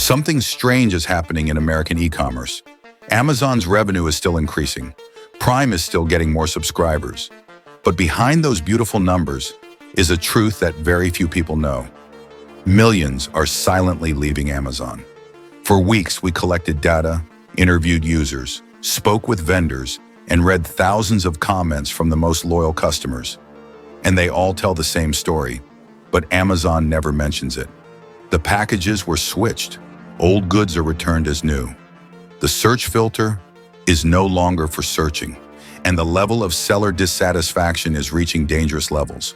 Something strange is happening in American e-commerce. Amazon's revenue is still increasing. Prime is still getting more subscribers. But behind those beautiful numbers is a truth that very few people know. Millions are silently leaving Amazon. For weeks, we collected data, interviewed users, spoke with vendors, and read thousands of comments from the most loyal customers. And they all tell the same story, but Amazon never mentions it. The packages were switched. Old goods are returned as new. The search filter is no longer for searching, and the level of seller dissatisfaction is reaching dangerous levels.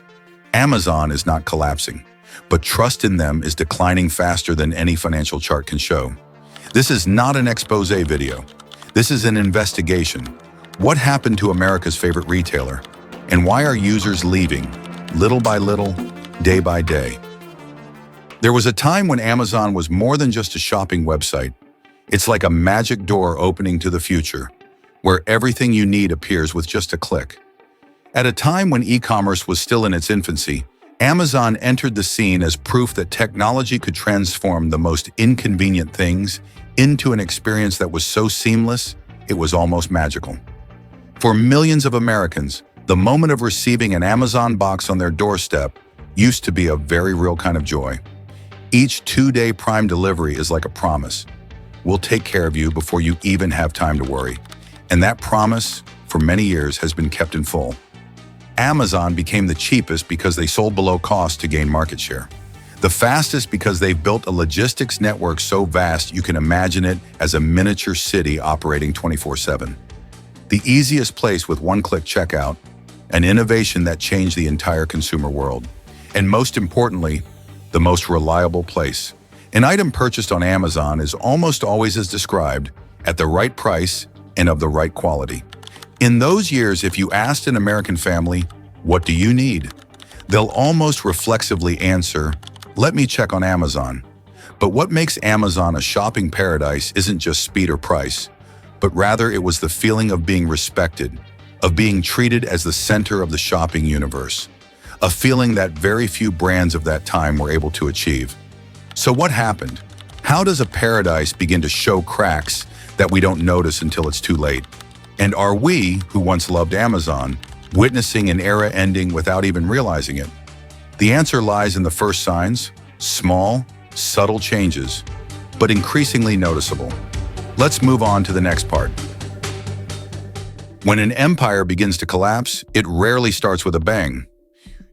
Amazon is not collapsing, but trust in them is declining faster than any financial chart can show. This is not an expose video. This is an investigation. What happened to America's favorite retailer? And why are users leaving, little by little, day by day? There was a time when Amazon was more than just a shopping website. It's like a magic door opening to the future, where everything you need appears with just a click. At a time when e-commerce was still in its infancy, Amazon entered the scene as proof that technology could transform the most inconvenient things into an experience that was so seamless, it was almost magical. For millions of Americans, the moment of receiving an Amazon box on their doorstep used to be a very real kind of joy. Each 2-day Prime delivery is like a promise. We'll take care of you before you even have time to worry. And that promise, for many years, has been kept in full. Amazon became the cheapest because they sold below cost to gain market share. The fastest because they've built a logistics network so vast you can imagine it as a miniature city operating 24/7. The easiest place with one-click checkout, an innovation that changed the entire consumer world. And most importantly, the most reliable place. An item purchased on Amazon is almost always as described, at the right price and of the right quality. In those years, if you asked an American family, "What do you need?" they'll almost reflexively answer, "Let me check on Amazon." But what makes Amazon a shopping paradise isn't just speed or price, but rather it was the feeling of being respected, of being treated as the center of the shopping universe. A feeling that very few brands of that time were able to achieve. So what happened? How does a paradise begin to show cracks that we don't notice until it's too late? And are we, who once loved Amazon, witnessing an era ending without even realizing it? The answer lies in the first signs, small, subtle changes, but increasingly noticeable. Let's move on to the next part. When an empire begins to collapse, it rarely starts with a bang.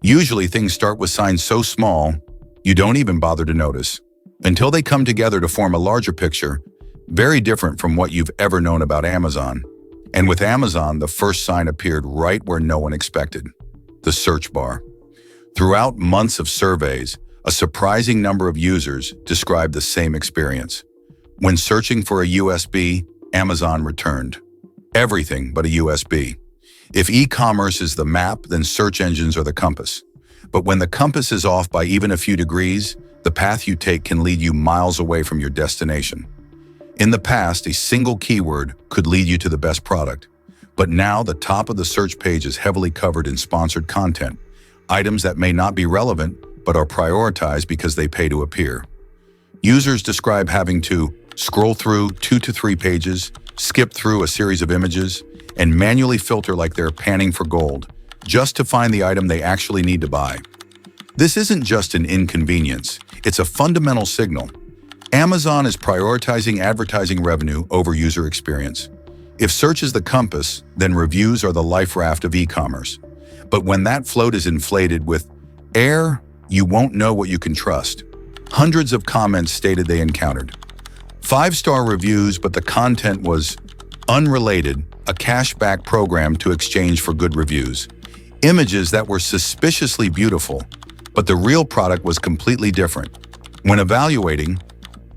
Usually things start with signs so small, you don't even bother to notice, until they come together to form a larger picture, very different from what you've ever known about Amazon. And with Amazon, the first sign appeared right where no one expected, the search bar. Throughout months of surveys, a surprising number of users described the same experience. When searching for a USB, Amazon returned everything but a USB. If e-commerce is the map, then search engines are the compass. But when the compass is off by even a few degrees, the path you take can lead you miles away from your destination. In the past, a single keyword could lead you to the best product. But now the top of the search page is heavily covered in sponsored content, items that may not be relevant, but are prioritized because they pay to appear. Users describe having to scroll through 2 to 3 pages, skip through a series of images, and manually filter like they're panning for gold, just to find the item they actually need to buy. This isn't just an inconvenience, it's a fundamental signal. Amazon is prioritizing advertising revenue over user experience. If search is the compass, then reviews are the life raft of e-commerce. But when that float is inflated with air, you won't know what you can trust. Hundreds of comments stated they encountered 5-star reviews, but the content was unrelated, a cashback program to exchange for good reviews. Images that were suspiciously beautiful, but the real product was completely different. When evaluating,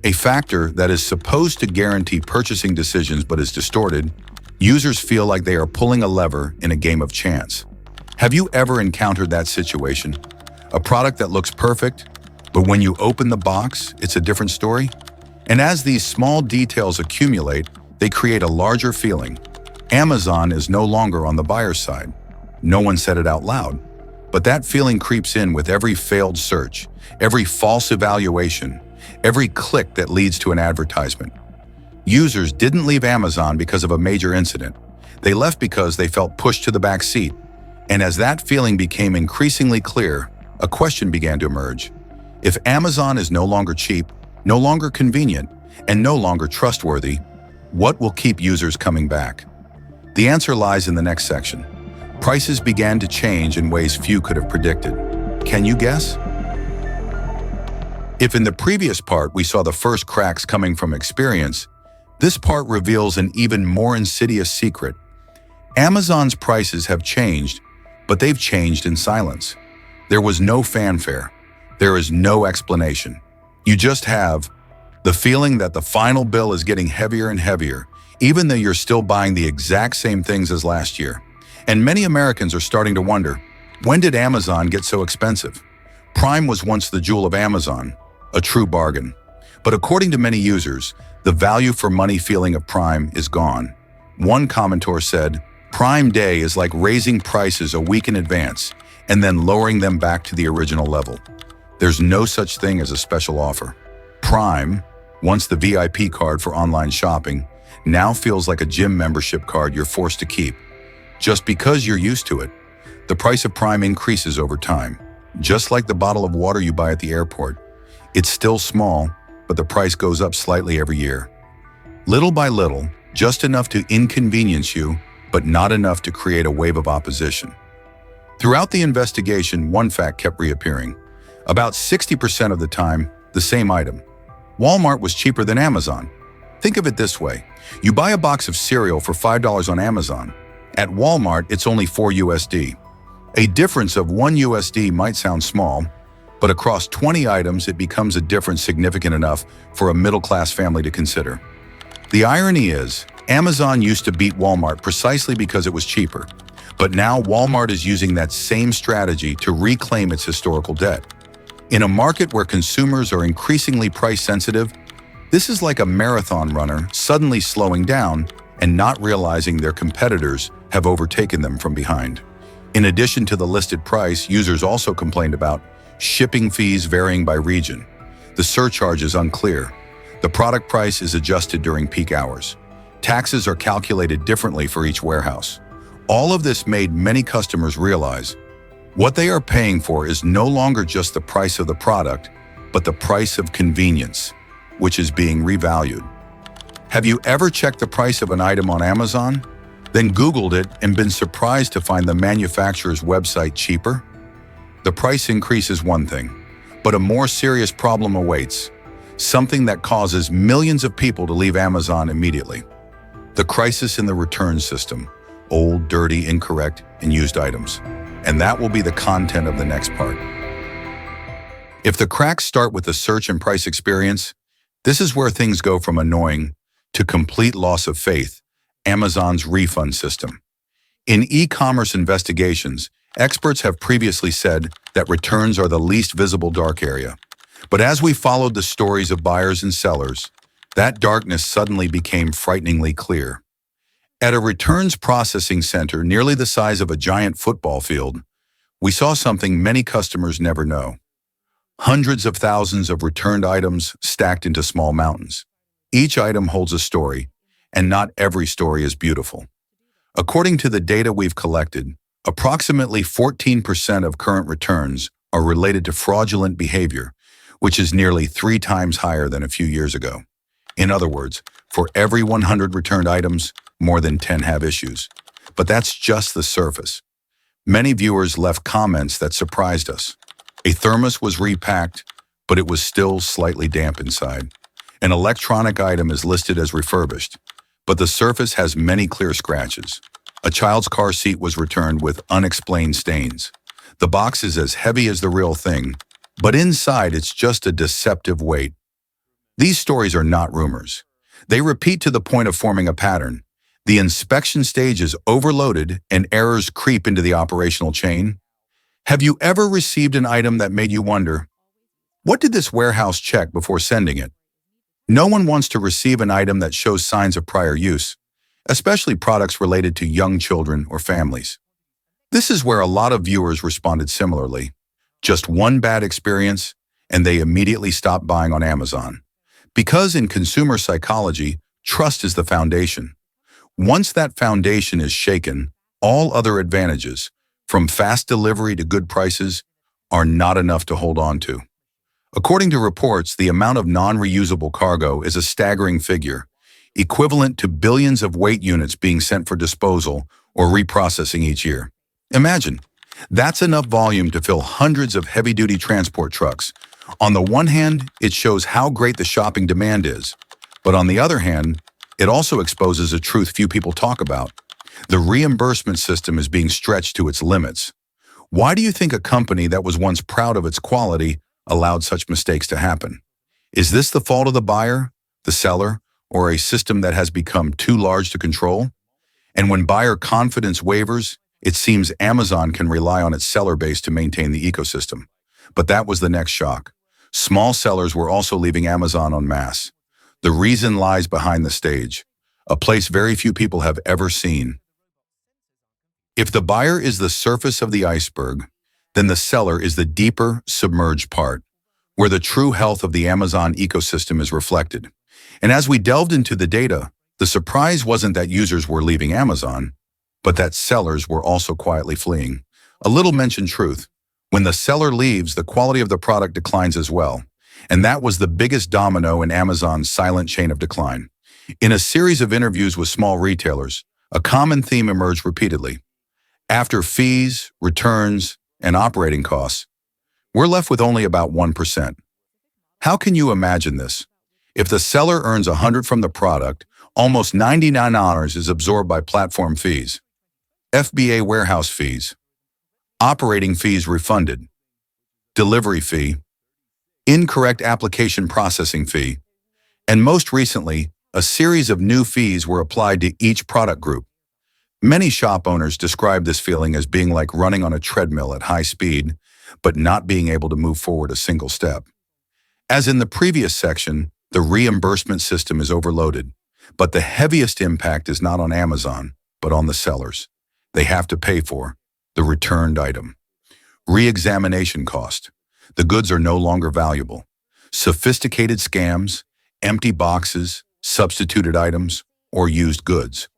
a factor that is supposed to guarantee purchasing decisions but is distorted, users feel like they are pulling a lever in a game of chance. Have you ever encountered that situation? A product that looks perfect, but when you open the box, it's a different story? And as these small details accumulate, they create a larger feeling. Amazon is no longer on the buyer's side. No one said it out loud, but that feeling creeps in with every failed search, every false evaluation, every click that leads to an advertisement. Users didn't leave Amazon because of a major incident. They left because they felt pushed to the back seat. And as that feeling became increasingly clear, a question began to emerge. If Amazon is no longer cheap, no longer convenient, and no longer trustworthy, what will keep users coming back? The answer lies in the next section. Prices began to change in ways few could have predicted. Can you guess? If in the previous part we saw the first cracks coming from experience, this part reveals an even more insidious secret. Amazon's prices have changed, but they've changed in silence. There was no fanfare. There is no explanation. You just have the feeling that the final bill is getting heavier and heavier, even though you're still buying the exact same things as last year. And many Americans are starting to wonder, when did Amazon get so expensive? Prime was once the jewel of Amazon, a true bargain. But according to many users, the value for money feeling of Prime is gone. One commentator said, Prime Day is like raising prices a week in advance and then lowering them back to the original level. There's no such thing as a special offer. Prime, once the VIP card for online shopping, now feels like a gym membership card you're forced to keep. Just because you're used to it, the price of Prime increases over time. Just like the bottle of water you buy at the airport. It's still small, but the price goes up slightly every year. Little by little, just enough to inconvenience you, but not enough to create a wave of opposition. Throughout the investigation, one fact kept reappearing. About 60% of the time, the same item. Walmart was cheaper than Amazon. Think of it this way. You buy a box of cereal for $5 on Amazon. At Walmart, it's only $4. A difference of $1 might sound small, but across 20 items, it becomes a difference significant enough for a middle-class family to consider. The irony is, Amazon used to beat Walmart precisely because it was cheaper, but now Walmart is using that same strategy to reclaim its historical debt. In a market where consumers are increasingly price-sensitive, this is like a marathon runner suddenly slowing down and not realizing their competitors have overtaken them from behind. In addition to the listed price, users also complained about shipping fees varying by region. The surcharge is unclear. The product price is adjusted during peak hours. Taxes are calculated differently for each warehouse. All of this made many customers realize what they are paying for is no longer just the price of the product, but the price of convenience, which is being revalued. Have you ever checked the price of an item on Amazon, then Googled it and been surprised to find the manufacturer's website cheaper? The price increase is one thing, but a more serious problem awaits, something that causes millions of people to leave Amazon immediately. The crisis in the return system, old, dirty, incorrect, and used items. And that will be the content of the next part. If the cracks start with the search and price experience, this is where things go from annoying to complete loss of faith, Amazon's refund system. In e-commerce investigations, experts have previously said that returns are the least visible dark area. But as we followed the stories of buyers and sellers, that darkness suddenly became frighteningly clear. At a returns processing center nearly the size of a giant football field, we saw something many customers never know. Hundreds of thousands of returned items stacked into small mountains. Each item holds a story, and not every story is beautiful. According to the data we've collected, approximately 14% of current returns are related to fraudulent behavior, which is nearly 3 times higher than a few years ago. In other words, for every 100 returned items, more than 10 have issues. But that's just the surface. Many viewers left comments that surprised us. A thermos was repacked, but it was still slightly damp inside. An electronic item is listed as refurbished, but the surface has many clear scratches. A child's car seat was returned with unexplained stains. The box is as heavy as the real thing, but inside it's just a deceptive weight. These stories are not rumors. They repeat to the point of forming a pattern. The inspection stage is overloaded and errors creep into the operational chain. Have you ever received an item that made you wonder, what did this warehouse check before sending it? No one wants to receive an item that shows signs of prior use, especially products related to young children or families. This is where a lot of viewers responded similarly. Just one bad experience, and they immediately stop buying on Amazon. Because in consumer psychology, trust is the foundation. Once that foundation is shaken, all other advantages, from fast delivery to good prices, are not enough to hold on to. According to reports, the amount of non-reusable cargo is a staggering figure, equivalent to billions of weight units being sent for disposal or reprocessing each year. Imagine, that's enough volume to fill hundreds of heavy-duty transport trucks. On the one hand, it shows how great the shopping demand is, but on the other hand, it also exposes a truth few people talk about. The reimbursement system is being stretched to its limits. Why do you think a company that was once proud of its quality allowed such mistakes to happen? Is this the fault of the buyer, the seller, or a system that has become too large to control? And when buyer confidence wavers, it seems Amazon can rely on its seller base to maintain the ecosystem. But that was the next shock. Small sellers were also leaving Amazon en masse. The reason lies behind the stage, a place very few people have ever seen. If the buyer is the surface of the iceberg, then the seller is the deeper, submerged part, where the true health of the Amazon ecosystem is reflected. And as we delved into the data, the surprise wasn't that users were leaving Amazon, but that sellers were also quietly fleeing. A little mentioned truth: when the seller leaves, the quality of the product declines as well. And that was the biggest domino in Amazon's silent chain of decline. In a series of interviews with small retailers, a common theme emerged repeatedly. After fees, returns, and operating costs, we're left with only about 1%. How can you imagine this? If the seller earns $100 from the product, almost $99 is absorbed by platform fees, FBA warehouse fees, operating fees refunded, delivery fee, incorrect application processing fee, and most recently, a series of new fees were applied to each product group. Many shop owners describe this feeling as being like running on a treadmill at high speed, but not being able to move forward a single step. As in the previous section, the reimbursement system is overloaded, but the heaviest impact is not on Amazon, but on the sellers. They have to pay for the returned item. Re-examination cost. The goods are no longer valuable. Sophisticated scams, empty boxes, substituted items, or used goods.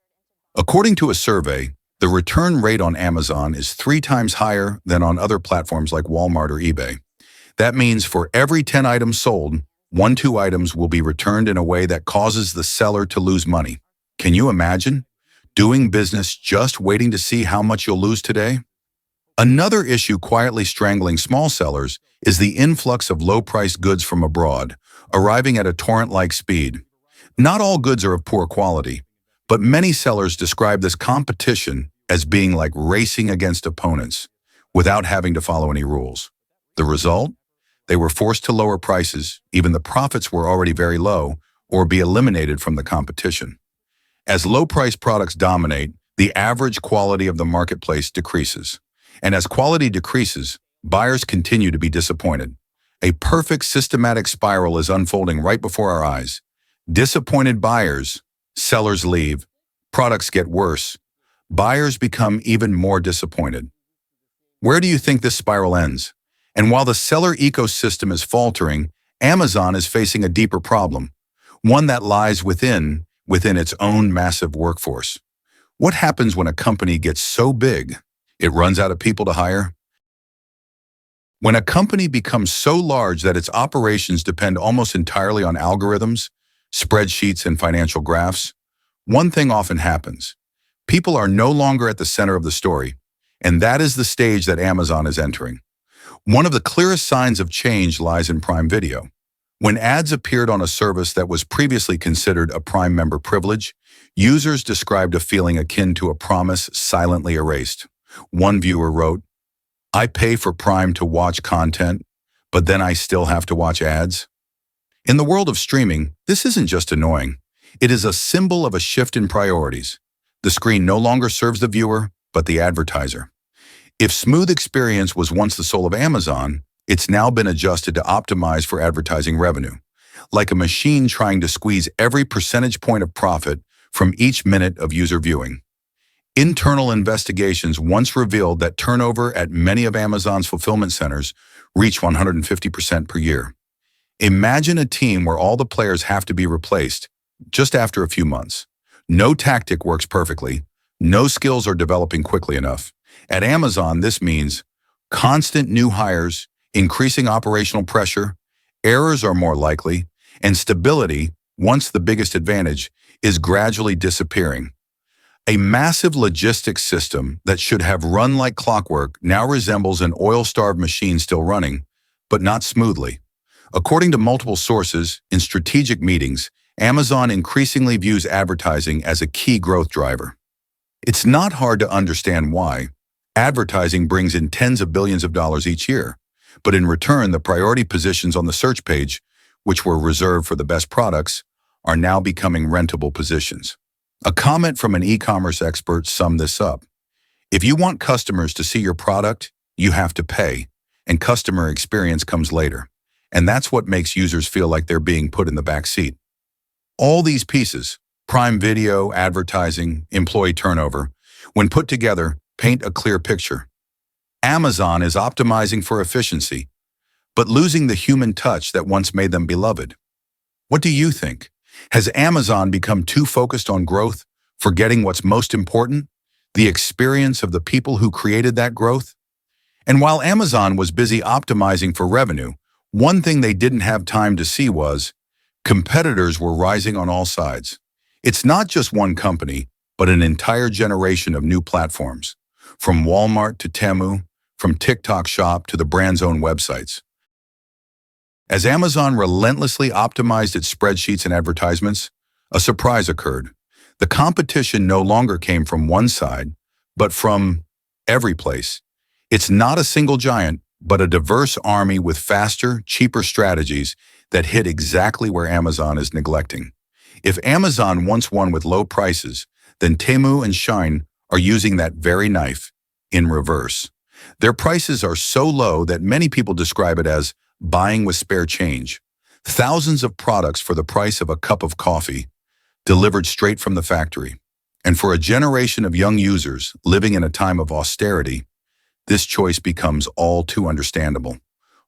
According to a survey, the return rate on Amazon is 3 times higher than on other platforms like Walmart or eBay. That means for every 10 items sold, 2 items will be returned in a way that causes the seller to lose money. Can you imagine doing business just waiting to see how much you'll lose today? Another issue quietly strangling small sellers is the influx of low-priced goods from abroad, arriving at a torrent-like speed. Not all goods are of poor quality, but many sellers describe this competition as being like racing against opponents without having to follow any rules. The result? They were forced to lower prices, even the profits were already very low, or be eliminated from the competition. As low-priced products dominate, the average quality of the marketplace decreases. And as quality decreases, buyers continue to be disappointed. A perfect systematic spiral is unfolding right before our eyes. Disappointed buyers, sellers leave, products get worse, buyers become even more disappointed. Where do you think this spiral ends? And while the seller ecosystem is faltering, Amazon is facing a deeper problem, one that lies within its own massive workforce. What happens when a company gets so big, it runs out of people to hire? When a company becomes so large that its operations depend almost entirely on algorithms, spreadsheets, and financial graphs, one thing often happens. People are no longer at the center of the story, and that is the stage that Amazon is entering. One of the clearest signs of change lies in Prime Video. When ads appeared on a service that was previously considered a Prime member privilege, users described a feeling akin to a promise silently erased. One viewer wrote, "I pay for Prime to watch content, but then I still have to watch ads." In the world of streaming, this isn't just annoying. It is a symbol of a shift in priorities. The screen no longer serves the viewer, but the advertiser. If smooth experience was once the soul of Amazon, it's now been adjusted to optimize for advertising revenue, like a machine trying to squeeze every percentage point of profit from each minute of user viewing. Internal investigations once revealed that turnover at many of Amazon's fulfillment centers reach 150% per year. Imagine a team where all the players have to be replaced just after a few months. No tactic works perfectly. No skills are developing quickly enough. At Amazon, this means constant new hires, increasing operational pressure, errors are more likely, and stability, once the biggest advantage, is gradually disappearing. A massive logistics system that should have run like clockwork now resembles an oil-starved machine still running, but not smoothly. According to multiple sources, in strategic meetings, Amazon increasingly views advertising as a key growth driver. It's not hard to understand why. Advertising brings in tens of billions of dollars each year, but in return, the priority positions on the search page, which were reserved for the best products, are now becoming rentable positions. A comment from an e-commerce expert summed this up. If you want customers to see your product, you have to pay, and customer experience comes later. And that's what makes users feel like they're being put in the back seat. All these pieces, Prime Video, advertising, employee turnover, when put together, paint a clear picture. Amazon is optimizing for efficiency, but losing the human touch that once made them beloved. What do you think? Has Amazon become too focused on growth, forgetting what's most important? The experience of the people who created that growth? And while Amazon was busy optimizing for revenue, one thing they didn't have time to see was competitors were rising on all sides. It's not just one company, but an entire generation of new platforms. From Walmart to Temu, from TikTok Shop to the brand's own websites. As Amazon relentlessly optimized its spreadsheets and advertisements, a surprise occurred. The competition no longer came from one side, but from every place. It's not a single giant, but a diverse army with faster, cheaper strategies that hit exactly where Amazon is neglecting. If Amazon once won with low prices, then Temu and Shein are using that very knife in reverse. Their prices are so low that many people describe it as buying with spare change. Thousands of products for the price of a cup of coffee, delivered straight from the factory. And for a generation of young users living in a time of austerity, this choice becomes all too understandable.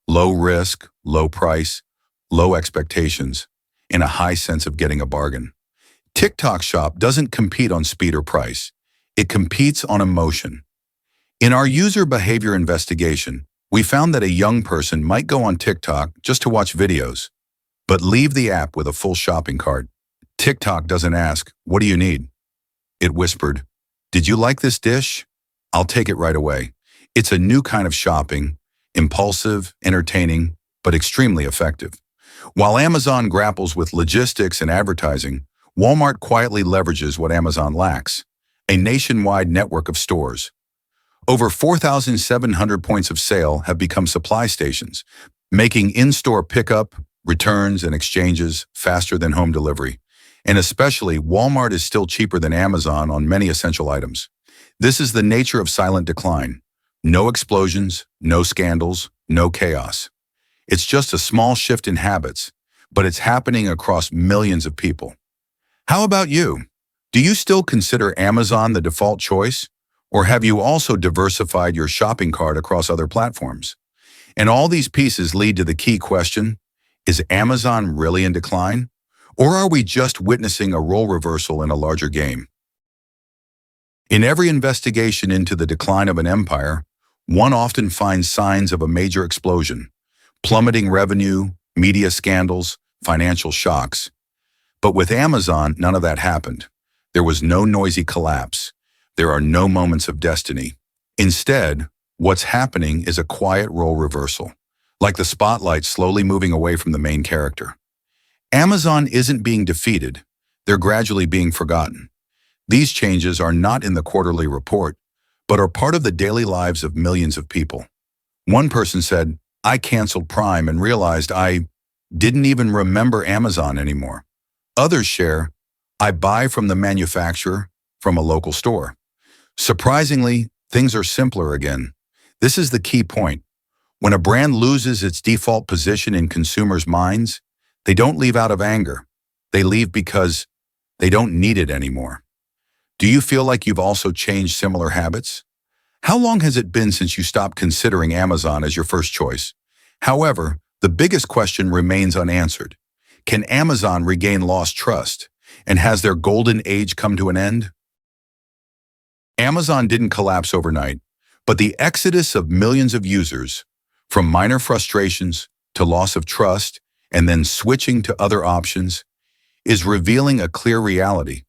Low risk, low price, low expectations, and a high sense of getting a bargain. TikTok Shop doesn't compete on speed or price. It competes on emotion. In our user behavior investigation, we found that a young person might go on TikTok just to watch videos, but leave the app with a full shopping cart. TikTok doesn't ask, "What do you need?" It whispered, "Did you like this dish? I'll take it right away." It's a new kind of shopping, impulsive, entertaining, but extremely effective. While Amazon grapples with logistics and advertising, Walmart quietly leverages what Amazon lacks: a nationwide network of stores. Over 4,700 points of sale have become supply stations, making in-store pickup, returns, and exchanges faster than home delivery. And especially, Walmart is still cheaper than Amazon on many essential items. This is the nature of silent decline. No explosions, no scandals, no chaos. It's just a small shift in habits, but it's happening across millions of people. How about you? Do you still consider Amazon the default choice? Or have you also diversified your shopping cart across other platforms? And all these pieces lead to the key question: is Amazon really in decline? Or are we just witnessing a role reversal in a larger game? In every investigation into the decline of an empire, one often finds signs of a major explosion: plummeting revenue, media scandals, financial shocks. But with Amazon, none of that happened. There was no noisy collapse. There are no moments of destiny. Instead, what's happening is a quiet role reversal, like the spotlight slowly moving away from the main character. Amazon isn't being defeated. They're gradually being forgotten. These changes are not in the quarterly report, but are part of the daily lives of millions of people. One person said, "I canceled Prime and realized I didn't even remember Amazon anymore." Others share, "I buy from the manufacturer, from a local store." Surprisingly, things are simpler again. This is the key point. When a brand loses its default position in consumers' minds, they don't leave out of anger. They leave because they don't need it anymore. Do you feel like you've also changed similar habits? How long has it been since you stopped considering Amazon as your first choice? However, the biggest question remains unanswered. Can Amazon regain lost trust? And has their golden age come to an end? Amazon didn't collapse overnight, but the exodus of millions of users, from minor frustrations to loss of trust and then switching to other options, is revealing a clear reality.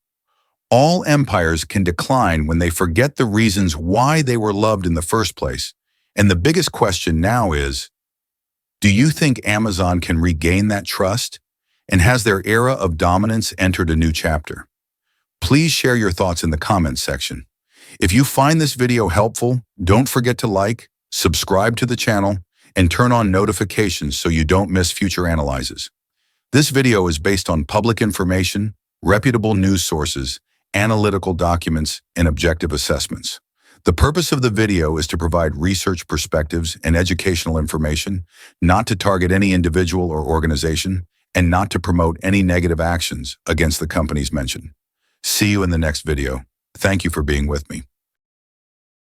All empires can decline when they forget the reasons why they were loved in the first place. And the biggest question now is, do you think Amazon can regain that trust? And has their era of dominance entered a new chapter? Please share your thoughts in the comments section. If you find this video helpful, don't forget to like, subscribe to the channel, and turn on notifications so you don't miss future analyses. This video is based on public information, reputable news sources, analytical documents, and objective assessments. The purpose of the video is to provide research perspectives and educational information, not to target any individual or organization, and not to promote any negative actions against the companies mentioned. See you in the next video. Thank you for being with me.